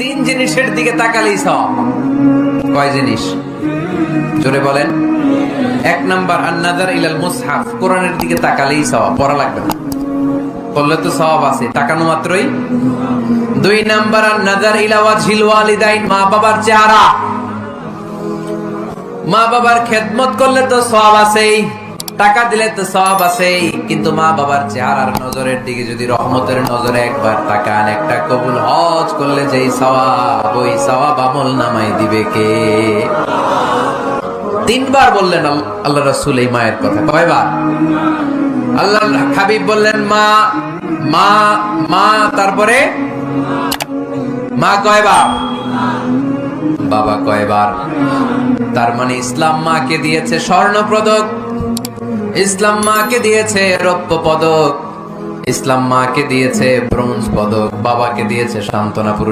তিন জিনিসের দিকে তাকালেই সওয়াব। কয় জিনিস? জোরে বলেন। এক নাম্বার আন-নাযার ইলাল মুসহাফ, কোরআনের দিকে তাকালেই সওয়াব, পড়া লাগবে না, পড়লে তো সওয়াব আছে, তাকানো মাত্রই। দুই নাম্বার আন-নাযার ইলা ওয়াজহিল ওয়ালিদাইন, মা বাবার চেহারা, মা বাবার খেদমত করলে তো সওয়াব আছেই, টাকা দিলে তো সওয়াব আছেই, কিন্তু মা বাবার চেহারার নজরের দিকে যদি রহমতের নজরে একবার তাকান, একটা কবুল হজ করলে যেই সওয়াব, ওই সওয়াব আমল নামাই দিবে কে? তিনবার বললেন আল্লাহ রাসূল এই মায়ের কথা। কয়বার? আল্লাহর হাবিব বললেন মা মা মা, তারপরে মা কয়বার? বাবা কয়বার? তার মানে ইসলাম মাকে দিয়েছে স্বর্ণ পদক, ইসলাম মাকে দিয়েছে রৌপ্য পদক, ইসলাম মাকে দিয়েছে ব্রোঞ্জ পদক, বাবাকে দিয়েছে সান্ত্বনা পুরস্কার।